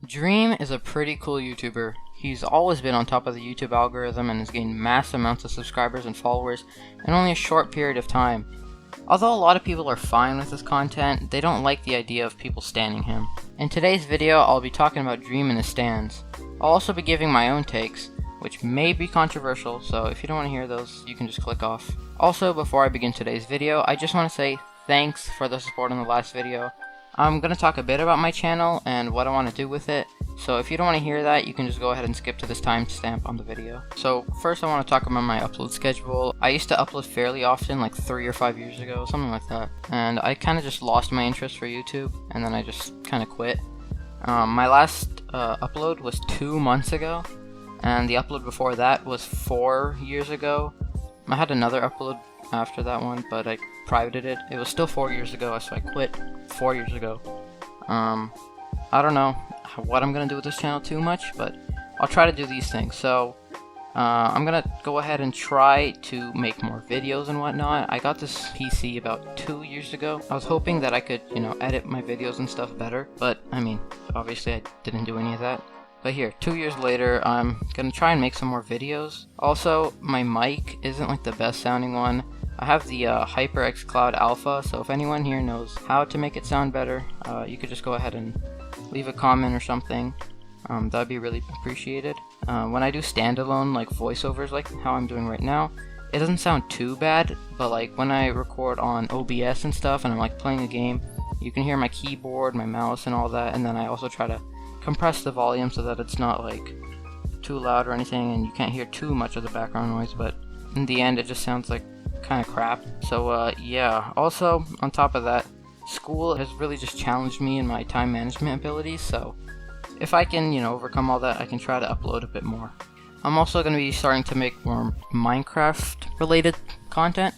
Dream is a pretty cool YouTuber. He's always been on top of the YouTube algorithm and has gained mass amounts of subscribers and followers in only a short period of time. Although a lot of people are fine with his content, they don't like the idea of people standing him. In today's video, I'll be talking about Dream and his stands. I'll also be giving my own takes, which may be controversial, so if you don't want to hear those, you can just click off. Also, before I begin today's video, I just want to say thanks for the support in the last video. I'm going to talk a bit about my channel and what I want to do with it, so if you don't want to hear that, you can just go ahead and skip to this timestamp on the video. So first I want to talk about my upload schedule. I used to upload fairly often, like 3 or 5 years ago, something like that, and I kind of just lost my interest for YouTube, and then I just kind of quit. My last upload was 2 months ago, and the upload before that was 4 years ago. I had another upload after that one, but I privated it. It was still 4 years ago, so I quit 4 years ago. I don't know what I'm gonna do with this channel too much, but I'll try to do these things. So I'm gonna go ahead and try to make more videos and whatnot. I got this PC about 2 years ago. I was hoping that I could, edit my videos and stuff better, but I mean, obviously I didn't do any of that. But here, 2 years later, I'm gonna try and make some more videos. Also, my mic isn't like the best sounding one. I have the HyperX Cloud Alpha, so if anyone here knows how to make it sound better, you could just go ahead and leave a comment or something. That'd be really appreciated. When I do standalone like voiceovers like how I'm doing right now, it doesn't sound too bad, but like when I record on OBS and stuff and I'm like playing a game, you can hear my keyboard, my mouse and all that, and then I also try to compress the volume so that it's not like too loud or anything and you can't hear too much of the background noise, but in the end it just sounds like kind of crap. So yeah, also on top of that, school has really just challenged me in my time management abilities, so if I can overcome all that, I can try to upload a bit more. I'm also going to be starting to make more Minecraft related content,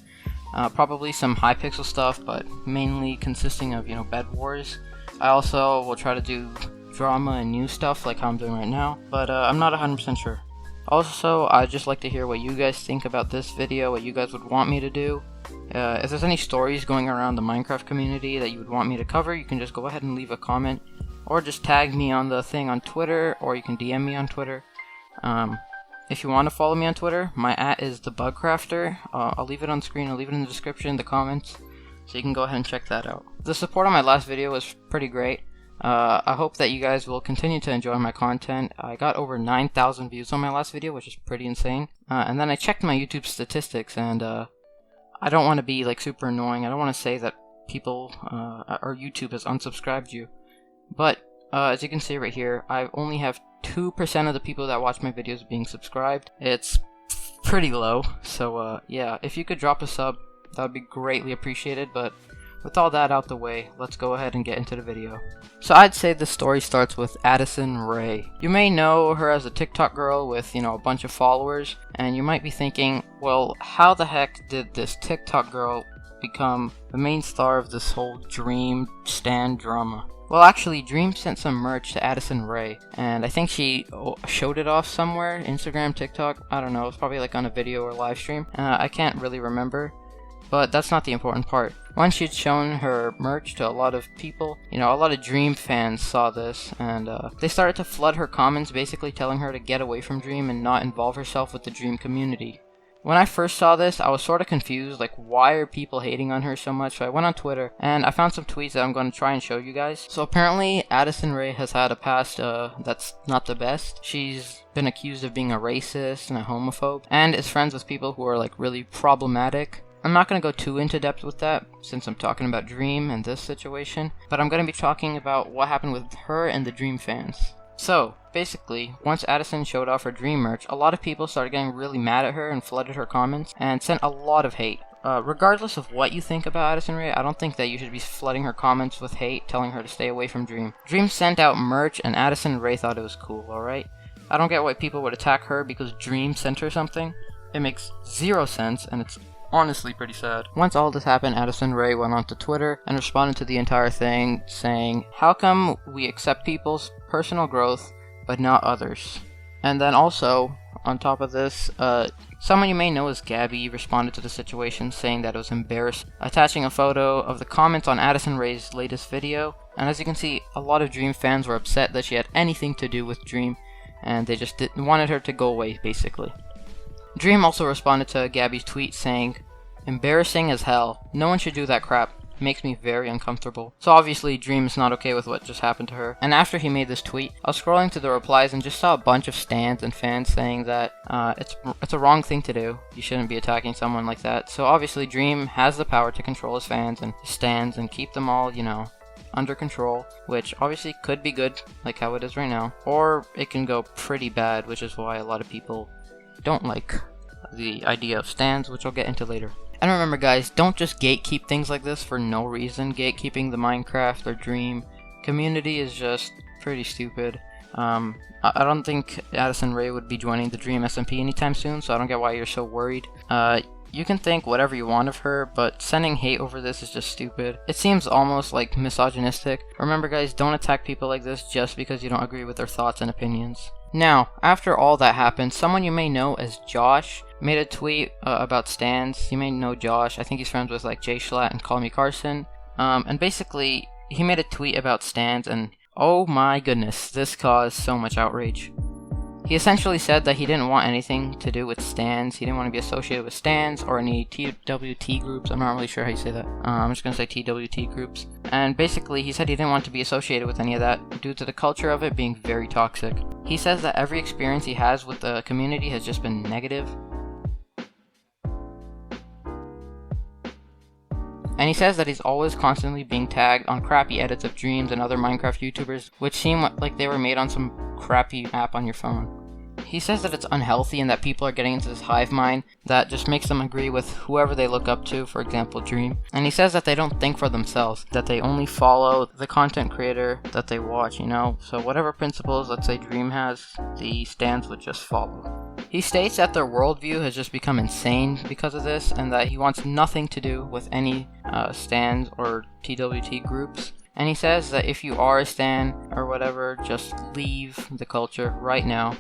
probably some Hypixel stuff, but mainly consisting of Bed Wars. I also will try to do drama and new stuff like how I'm doing right now, but I'm not 100% sure. Also, I'd just like to hear what you guys think about this video, what you guys would want me to do. If there's any stories going around the Minecraft community that you would want me to cover, you can just go ahead and leave a comment, or just tag me on the thing on Twitter, or you can DM me on Twitter. If you want to follow me on Twitter, my @ is thebugcrafter. I'll leave it on screen, I'll leave it in the description, the comments, so you can go ahead and check that out. The support on my last video was pretty great. I hope that you guys will continue to enjoy my content. I got over 9,000 views on my last video, which is pretty insane. And then I checked my YouTube statistics, and I don't want to be like super annoying. I don't want to say that people or YouTube has unsubscribed you, but as you can see right here, I only have 2% of the people that watch my videos being subscribed. It's pretty low, so yeah, if you could drop a sub, that would be greatly appreciated. But with all that out the way, let's go ahead and get into the video. So I'd say the story starts with Addison Rae. You may know her as a TikTok girl with, a bunch of followers, and you might be thinking, well, how the heck did this TikTok girl become the main star of this whole Dream stand drama? Well, actually, Dream sent some merch to Addison Rae, and I think she showed it off somewhere, Instagram, TikTok, I don't know, it's probably like on a video or live stream. I can't really remember. But that's not the important part. Once she'd shown her merch to a lot of people, a lot of Dream fans saw this, and they started to flood her comments, basically telling her to get away from Dream and not involve herself with the Dream community. When I first saw this, I was sort of confused, like why are people hating on her so much? So I went on Twitter, and I found some tweets that I'm going to try and show you guys. So apparently, Addison Rae has had a past that's not the best. She's been accused of being a racist and a homophobe, and is friends with people who are like really problematic. I'm not going to go too into depth with that, since I'm talking about Dream and this situation, but I'm going to be talking about what happened with her and the Dream fans. So, basically, once Addison showed off her Dream merch, a lot of people started getting really mad at her and flooded her comments, and sent a lot of hate. Regardless of what you think about Addison Rae, I don't think that you should be flooding her comments with hate, telling her to stay away from Dream. Dream sent out merch, and Addison Rae thought it was cool, alright? I don't get why people would attack her because Dream sent her something. It makes zero sense, and it's honestly pretty sad. Once all this happened, Addison Rae went onto Twitter and responded to the entire thing, saying, "How come we accept people's personal growth, but not others?" And then also, on top of this, someone you may know as Gabby responded to the situation, saying that it was embarrassing, attaching a photo of the comments on Addison Rae's latest video, And as you can see, a lot of Dream fans were upset that she had anything to do with Dream, and they just wanted her to go away, basically. Dream also responded to Gabby's tweet saying, "Embarrassing as hell. No one should do that crap. Makes me very uncomfortable." So obviously Dream is not okay with what just happened to her. And after he made this tweet, I was scrolling through the replies and just saw a bunch of stans and fans saying that it's a wrong thing to do. You shouldn't be attacking someone like that. So obviously Dream has the power to control his fans and his stans and keep them all, under control, which obviously could be good, like how it is right now, or it can go pretty bad, which is why a lot of people don't like the idea of stans, which I'll get into later. And remember guys, don't just gatekeep things like this for no reason. Gatekeeping the Minecraft or Dream community is just pretty stupid. I don't think Addison Rae would be joining the Dream SMP anytime soon, so I don't get why you're so worried. You can think whatever you want of her, but sending hate over this is just stupid. It seems almost like misogynistic. Remember guys, don't attack people like this just because you don't agree with their thoughts and opinions. Now, after all that happened, someone you may know as Josh made a tweet about stans. You may know Josh. I think he's friends with like Jay Schlatt and Call Me Carson. And basically, he made a tweet about stans, and oh my goodness, this caused so much outrage. He essentially said that he didn't want anything to do with stans. He didn't want to be associated with stans or any TWT groups. I'm not really sure how you say that. I'm just going to say TWT groups. And basically, he said he didn't want to be associated with any of that due to the culture of it being very toxic. He says that every experience he has with the community has just been negative. And he says that he's always constantly being tagged on crappy edits of Dreams and other Minecraft YouTubers, which seem like they were made on some crappy app on your phone. He says that it's unhealthy and that people are getting into this hive mind that just makes them agree with whoever they look up to, for example Dream. And he says that they don't think for themselves, that they only follow the content creator that they watch, So whatever principles, let's say Dream has, the stans would just follow. He states that their worldview has just become insane because of this, and that he wants nothing to do with any stans or TWT groups. And he says that if you are a stan or whatever, just leave the culture right now,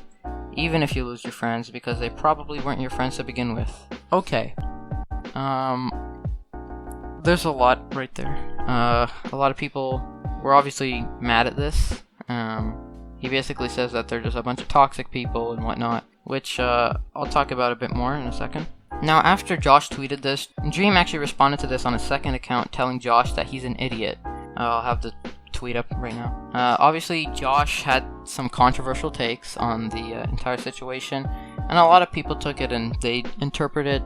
even if you lose your friends, because they probably weren't your friends to begin with. Okay. There's a lot right there. A lot of people were obviously mad at this. He basically says that they're just a bunch of toxic people and whatnot, which I'll talk about a bit more in a second. Now, after Josh tweeted this, Dream actually responded to this on his second account, telling Josh that he's an idiot. I'll have the tweet up right now. Obviously, Josh had some controversial takes on the entire situation, and a lot of people took it and they interpreted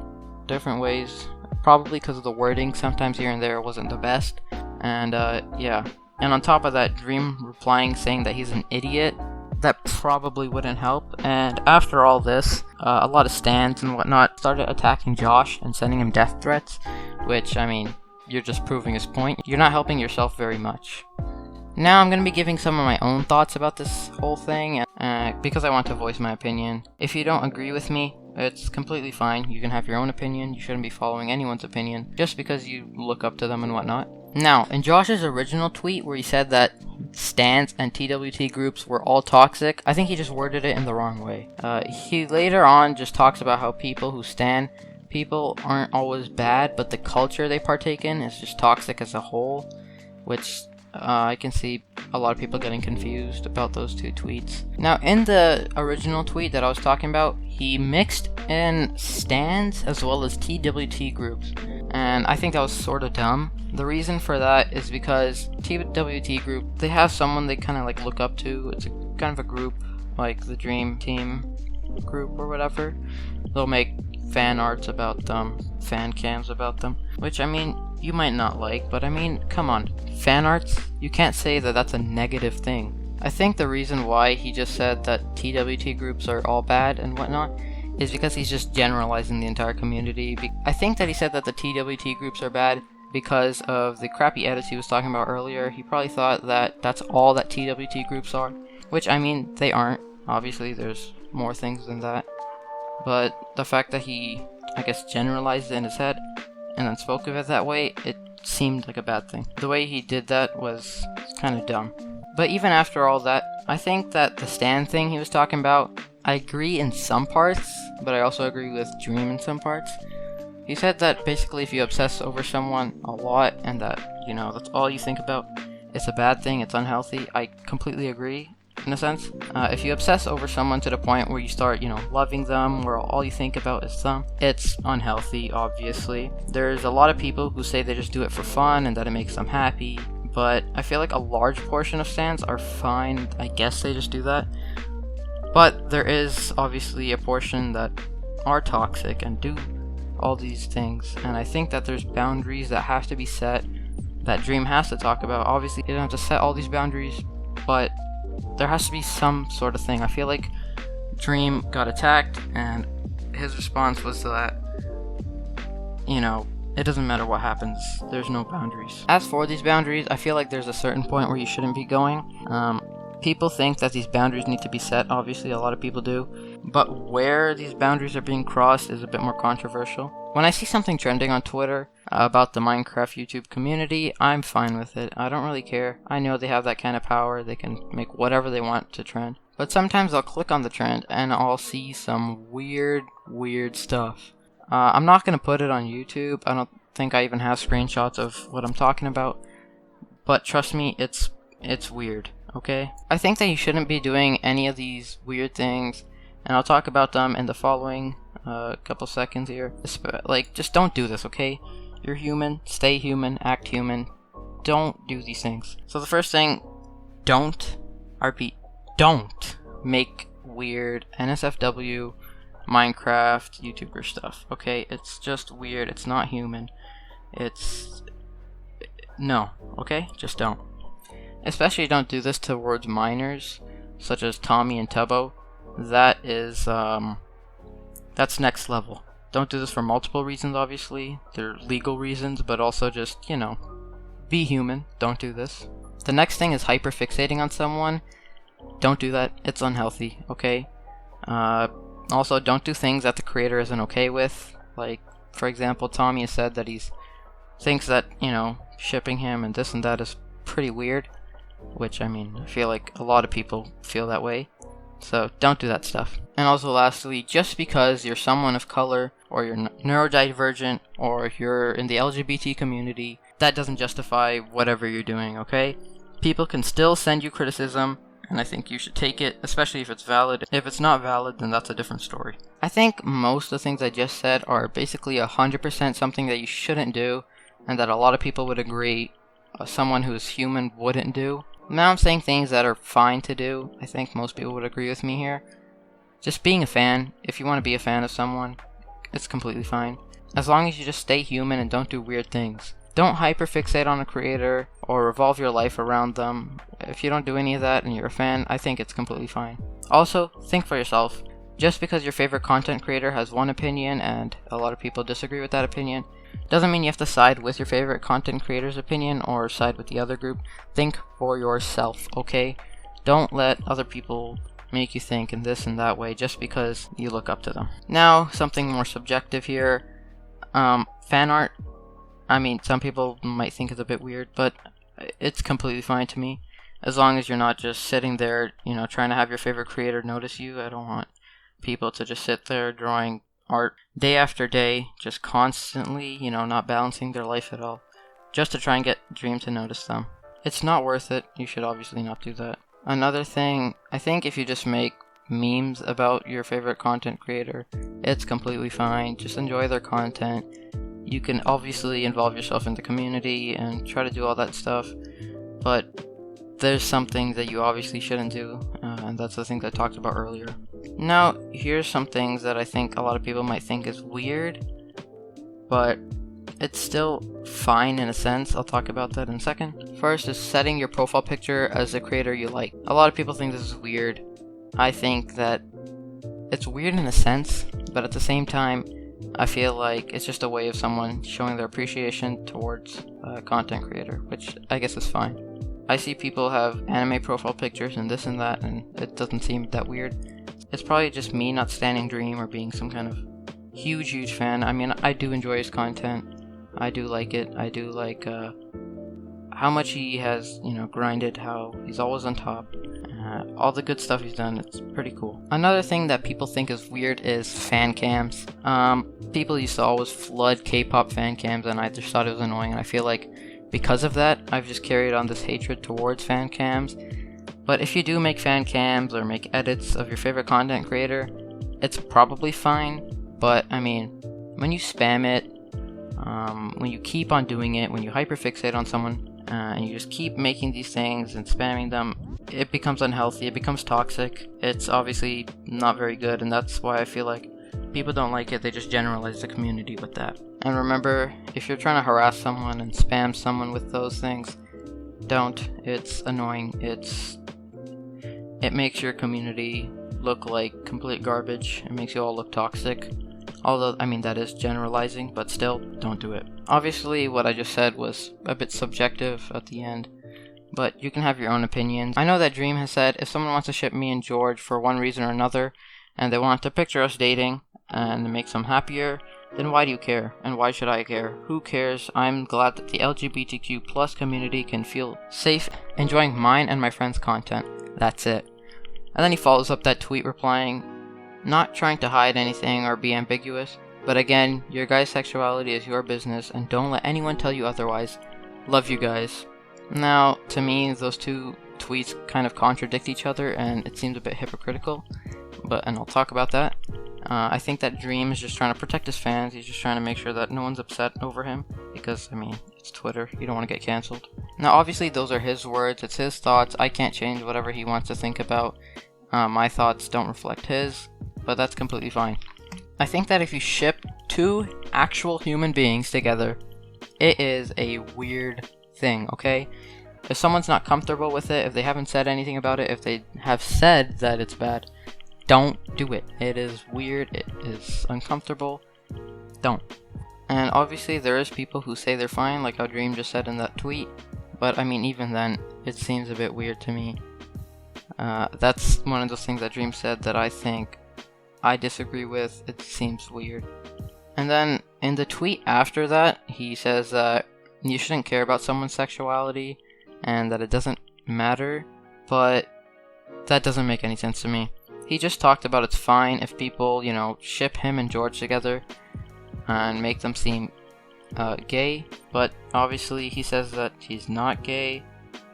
different ways, probably because of the wording. Sometimes here and there wasn't the best, and yeah. And on top of that, Dream replying saying that he's an idiot, that probably wouldn't help. And after all this, a lot of stans and whatnot started attacking Josh and sending him death threats, which, I mean, you're just proving his point. You're not helping yourself very much. Now I'm going to be giving some of my own thoughts about this whole thing, because I want to voice my opinion. If you don't agree with me, it's completely fine. You can have your own opinion. You shouldn't be following anyone's opinion just because you look up to them and whatnot. Now, in Josh's original tweet where he said that stans and TWT groups were all toxic, I think he just worded it in the wrong way. He later on just talks about how people who stan people aren't always bad, but the culture they partake in is just toxic as a whole, which I can see a lot of people getting confused about those two tweets. Now, in the original tweet that I was talking about, he mixed in stans as well as TWT groups, and I think that was sort of dumb. The reason for that is because TWT group, they have someone they kind of like look up to. It's kind of a group like the Dream Team group or whatever. They'll make fan arts about them, fan cams about them, which, I mean, you might not like, but I mean, come on, fan arts? You can't say that that's a negative thing. I think the reason why he just said that TWT groups are all bad and whatnot is because he's just generalizing the entire community. I think that he said that the TWT groups are bad because of the crappy edits he was talking about earlier. He probably thought that that's all that TWT groups are, which, I mean, they aren't. Obviously, there's more things than that. But the fact that he, I guess, generalized it in his head and then spoke of it that way, it seemed like a bad thing. The way he did that was kind of dumb. But even after all that, I think that the stan thing he was talking about, I agree in some parts, but I also agree with Dream in some parts. He said that basically if you obsess over someone a lot and that, that's all you think about, it's a bad thing, it's unhealthy. I completely agree in a sense. If you obsess over someone to the point where you start, loving them, where all you think about is them, it's unhealthy, obviously. There's a lot of people who say they just do it for fun and that it makes them happy, but I feel like a large portion of stans are fine. I guess they just do that. But there is obviously a portion that are toxic and do all these things, and I think that there's boundaries that have to be set, that Dream has to talk about. Obviously, you don't have to set all these boundaries, but there has to be some sort of thing. I feel like Dream got attacked, and his response was that, it doesn't matter what happens, there's no boundaries. As for these boundaries, I feel like there's a certain point where you shouldn't be going. People think that these boundaries need to be set, obviously a lot of people do, but where these boundaries are being crossed is a bit more controversial. When I see something trending on Twitter about the Minecraft YouTube community, I'm fine with it. I don't really care. I know they have that kind of power, they can make whatever they want to trend. But sometimes I'll click on the trend and I'll see some weird stuff. I'm not going to put it on YouTube. I don't think I even have screenshots of what I'm talking about. But trust me, it's weird. Okay? I think that you shouldn't be doing any of these weird things, and I'll talk about them in the following couple seconds here. Just don't do this, okay? You're human, stay human, act human. Don't do these things. So the first thing, don't make weird NSFW, Minecraft, YouTuber stuff, okay? It's just weird, it's not human. No, okay? Just don't. Especially don't do this towards minors, such as Tommy and Tubbo. That is, that's next level. Don't do this for multiple reasons, obviously. They're legal reasons, but also just, be human. Don't do this. The next thing is hyperfixating on someone. Don't do that. It's unhealthy, okay? Also, don't do things that the creator isn't okay with. Like, for example, Tommy has said that thinks that, shipping him and this and that is pretty weird. Which, I feel like a lot of people feel that way. So, don't do that stuff. And also, lastly, just because you're someone of color, or you're neurodivergent, or you're in the LGBT community, that doesn't justify whatever you're doing, okay? People can still send you criticism, and I think you should take it, especially if it's valid. If it's not valid, then that's a different story. I think most of the things I just said are basically 100% something that you shouldn't do, and that a lot of people would agree someone who's human wouldn't do. Now I'm saying things that are fine to do. I think most people would agree with me here. Just being a fan. If you want to be a fan of someone, it's completely fine. As long as you just stay human and don't do weird things. Don't hyperfixate on a creator or revolve your life around them. If you don't do any of that and you're a fan, I think it's completely fine. Also, think for yourself. Just because your favorite content creator has one opinion and a lot of people disagree with that opinion, doesn't mean you have to side with your favorite content creator's opinion or side with the other group. Think for yourself, okay? Don't let other people make you think in this and that way just because you look up to them. Now, something more subjective here. Fan art. Some people might think it's a bit weird, but it's completely fine to me. As long as you're not just sitting there, trying to have your favorite creator notice you. I don't want people to just sit there drawing art day after day, just constantly, not balancing their life at all, just to try and get Dream to notice them. It's not worth it. You should obviously not do that. Another thing, I think if you just make memes about your favorite content creator, it's completely fine. Just enjoy their content. You can obviously involve yourself in the community and try to do all that stuff, but there's something that you obviously shouldn't do, and that's the thing that I talked about earlier. Now, here's some things that I think a lot of people might think is weird, but it's still fine in a sense. I'll talk about that in a second. First is setting your profile picture as a creator you like. A lot of people think this is weird. I think that it's weird in a sense, but at the same time, I feel like it's just a way of someone showing their appreciation towards a content creator, which I guess is fine. I see people have anime profile pictures and this and that, and it doesn't seem that weird. It's probably just me not standing Dream or being some kind of huge fan. I do enjoy his content. I do like it. I do like how much he has, grinded, how he's always on top. All the good stuff he's done, it's pretty cool. Another thing that people think is weird is fan cams. People used to always flood K-pop fan cams, and I just thought it was annoying, and I feel like because of that, I've just carried on this hatred towards fan cams. But if you do make fan cams or make edits of your favorite content creator, it's probably fine. But I mean, when you spam it, when you keep on doing it, when you hyperfixate on someone, and you just keep making these things and spamming them, it becomes unhealthy, it becomes toxic. It's obviously not very good, and that's why I feel like people don't like it. They just generalize the community with that. And remember, if you're trying to harass someone and spam someone with those things, don't. It's annoying. It makes your community look like complete garbage. It makes you all look toxic. Although, I mean, that is generalizing, but still, don't do it. Obviously, what I just said was a bit subjective at the end, but you can have your own opinions. I know that Dream has said, if someone wants to ship me and George for one reason or another, and they want to picture us dating, and it makes them happier, then why do you care? And why should I care? Who cares? I'm glad that the LGBTQ plus community can feel safe enjoying mine and my friends' content. That's it. And then he follows up that tweet replying, not trying to hide anything or be ambiguous, but again, your guys' sexuality is your business and don't let anyone tell you otherwise. Love you guys. Now, to me, those two tweets kind of contradict each other and it seems a bit hypocritical, and I'll talk about that. I think that Dream is just trying to protect his fans. He's just trying to make sure that no one's upset over him because, I mean, it's Twitter. You don't want to get canceled. Now, obviously, those are his words. It's his thoughts. I can't change whatever he wants to think about. My thoughts don't reflect his, but that's completely fine. I think that if you ship two actual human beings together, it is a weird thing, okay? If someone's not comfortable with it, if they haven't said anything about it, if they have said that it's bad, don't do it. It is weird, it is uncomfortable, don't. And obviously there is people who say they're fine, like how Dream just said in that tweet, but I mean, even then, it seems a bit weird to me. That's one of those things that Dream said that I think I disagree with. It seems weird. And then in the tweet after that, he says that you shouldn't care about someone's sexuality and that it doesn't matter, but that doesn't make any sense to me. He just talked about it's fine if people, ship him and George together and make them seem gay, but obviously he says that he's not gay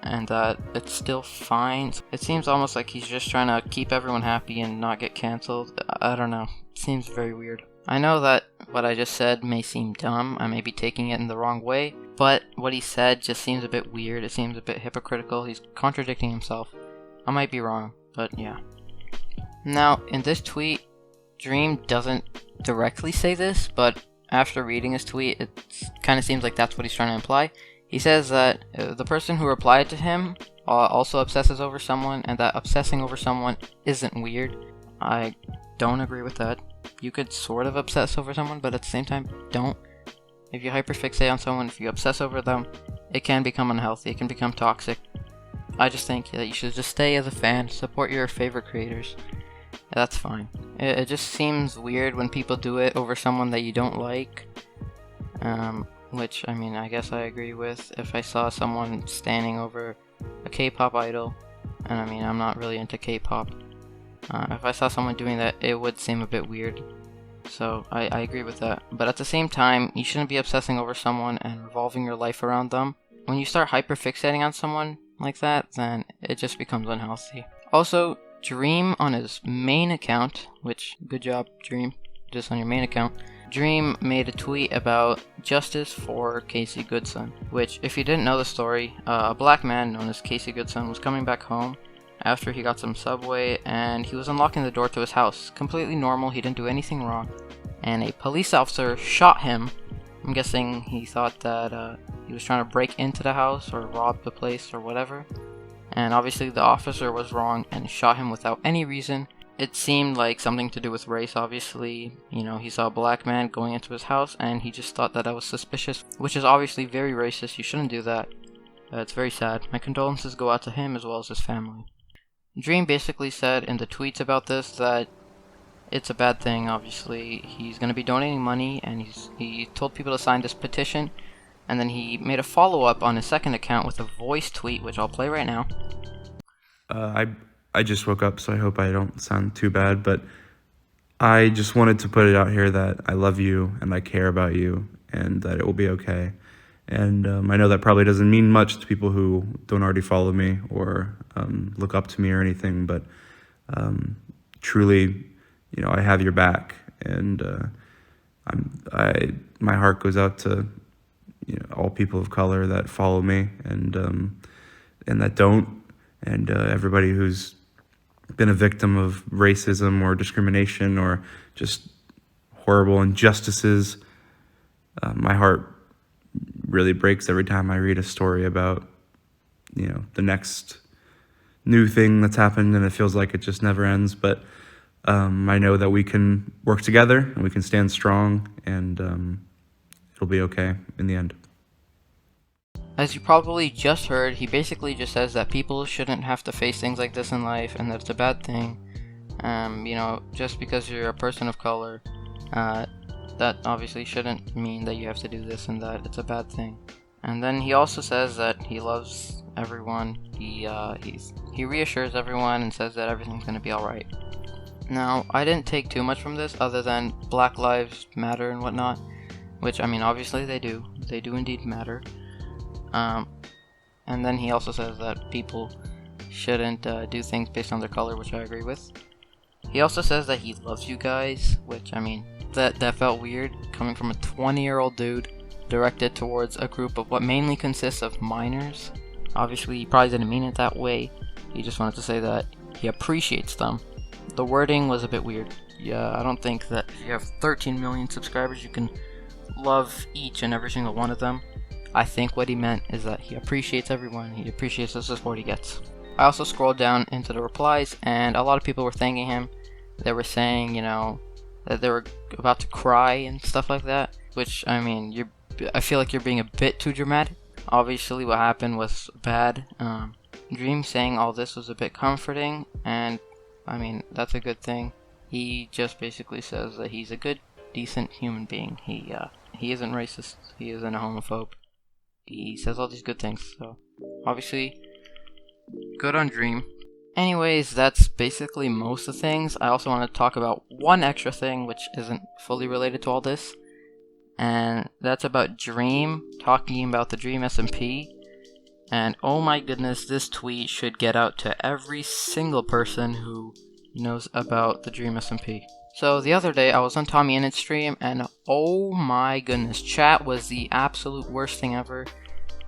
and that it's still fine. It seems almost like he's just trying to keep everyone happy and not get canceled. I don't know. It seems very weird. I know that what I just said may seem dumb. I may be taking it in the wrong way, but what he said just seems a bit weird. It seems a bit hypocritical. He's contradicting himself. I might be wrong, but yeah. Now, in this tweet, Dream doesn't directly say this, but after reading his tweet, it kind of seems like that's what he's trying to imply. He says that the person who replied to him also obsesses over someone, and that obsessing over someone isn't weird. I don't agree with that. You could sort of obsess over someone, but at the same time, don't. If you hyperfixate on someone, if you obsess over them, it can become unhealthy, it can become toxic. I just think that you should just stay as a fan, support your favorite creators. That's fine. It just seems weird when people do it over someone that you don't like. Which, I mean, I guess I agree with. If I saw someone standing over a K-pop idol, and I mean, I'm not really into K-pop. If I saw someone doing that, it would seem a bit weird. So, I agree with that. But at the same time, you shouldn't be obsessing over someone and revolving your life around them. When you start hyperfixating on someone like that, then it just becomes unhealthy. Also, Dream on his main account, which, good job, Dream, just on your main account, Dream made a tweet about justice for Casey Goodson, which, if you didn't know the story, a black man known as Casey Goodson was coming back home after he got some Subway, and he was unlocking the door to his house. Completely normal, he didn't do anything wrong, and a police officer shot him. I'm guessing he thought that he was trying to break into the house or rob the place or whatever, and obviously the officer was wrong and shot him without any reason. It seemed like something to do with race, obviously. He saw a black man going into his house and he just thought that was suspicious, which is obviously very racist. You shouldn't do that. It's very sad. My condolences go out to him as well as his family. Dream basically said in the tweets about this that it's a bad thing, obviously. He's going to be donating money and he told people to sign this petition, and then he made a follow-up on his second account with a voice tweet, which I'll play right now. I just woke up, so I hope I don't sound too bad, but I just wanted to put it out here that I love you and I care about you and that it will be okay. And I know that probably doesn't mean much to people who don't already follow me or look up to me or anything, but truly, I have your back, and my heart goes out to all people of color that follow me and that don't, and everybody who's been a victim of racism or discrimination or just horrible injustices. My heart really breaks every time I read a story about, the next new thing that's happened, and it feels like it just never ends. But I know that we can work together and we can stand strong, and it'll be okay in the end. As you probably just heard, he basically just says that people shouldn't have to face things like this in life, and that it's a bad thing. Just because you're a person of color, that obviously shouldn't mean that you have to do this and that. It's a bad thing. And then he also says that he loves everyone. He reassures everyone and says that everything's gonna be alright. Now, I didn't take too much from this other than Black Lives Matter and whatnot, which, obviously they do. They do indeed matter. And then he also says that people shouldn't do things based on their color, which I agree with. He also says that he loves you guys, which, that felt weird coming from a 20-year-old dude directed towards a group of what mainly consists of minors. Obviously, he probably didn't mean it that way. He just wanted to say that he appreciates them. The wording was a bit weird. Yeah, I don't think that if you have 13 million subscribers, you can love each and every single one of them. I think what he meant is that he appreciates everyone. He appreciates the support he gets. I also scrolled down into the replies, and a lot of people were thanking him. They were saying, that they were about to cry and stuff like that. Which, I feel like you're being a bit too dramatic. Obviously, what happened was bad. Dream saying all this was a bit comforting, and that's a good thing. He just basically says that he's a good, decent human being. He isn't racist. He isn't a homophobe. He says all these good things. So, obviously, good on Dream. Anyways, that's basically most of the things. I also want to talk about one extra thing which isn't fully related to all this. And that's about Dream talking about the Dream SMP. And oh my goodness, this tweet should get out to every single person who knows about the Dream SMP. So the other day I was on Tommy Innit's stream, and oh my goodness, chat was the absolute worst thing ever.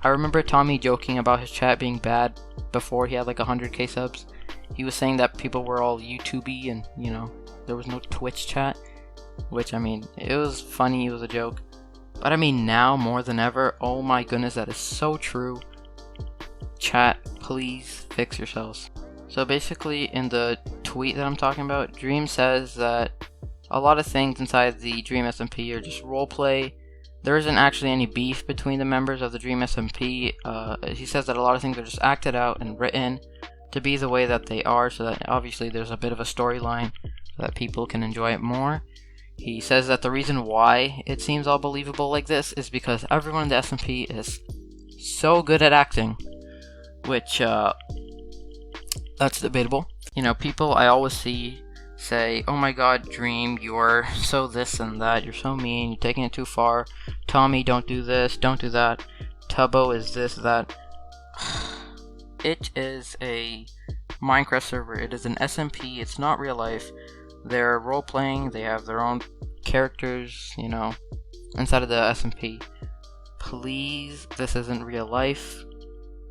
I remember Tommy joking about his chat being bad before he had like 100k subs. He was saying that people were all YouTubey and, there was no Twitch chat. Which, it was funny, it was a joke. But now more than ever, oh my goodness, that is so true. Chat, please fix yourselves. So basically, in the tweet that I'm talking about, Dream says that a lot of things inside the Dream SMP are just roleplay. There isn't actually any beef between the members of the Dream SMP. He says that a lot of things are just acted out and written to be the way that they are, so that obviously there's a bit of a storyline so that people can enjoy it more. He says that the reason why it seems all believable like this is because everyone in the SMP is so good at acting, which, that's debatable. People I always see say, oh my god, Dream, you're so this and that, you're so mean, you're taking it too far, Tommy, don't do this, don't do that, Tubbo is this, that. It is a Minecraft server, it is an SMP, it's not real life. They're role-playing, they have their own characters, inside of the SMP. Please, this isn't real life.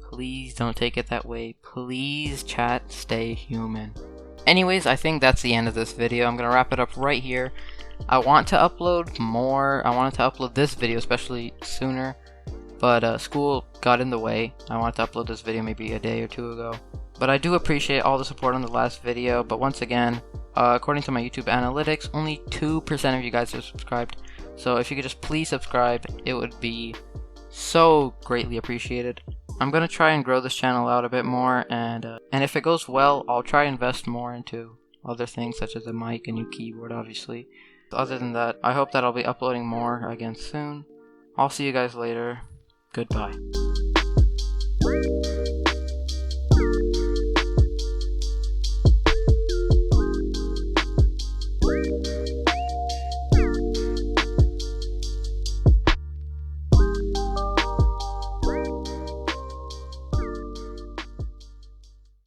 Please don't take it that way. Please, chat, stay human. Anyways, I think that's the end of this video. I'm gonna wrap it up right here. I want to upload more. I wanted to upload this video especially sooner, but school got in the way. I wanted to upload this video maybe a day or two ago. But I do appreciate all the support on the last video. But once again, according to my YouTube analytics, only 2% of you guys are subscribed. So if you could just please subscribe, it would be so greatly appreciated. I'm gonna try and grow this channel out a bit more, and if it goes well, I'll try and invest more into other things such as a mic, a new keyboard, obviously. Other than that, I hope that I'll be uploading more again soon. I'll see you guys later. Goodbye.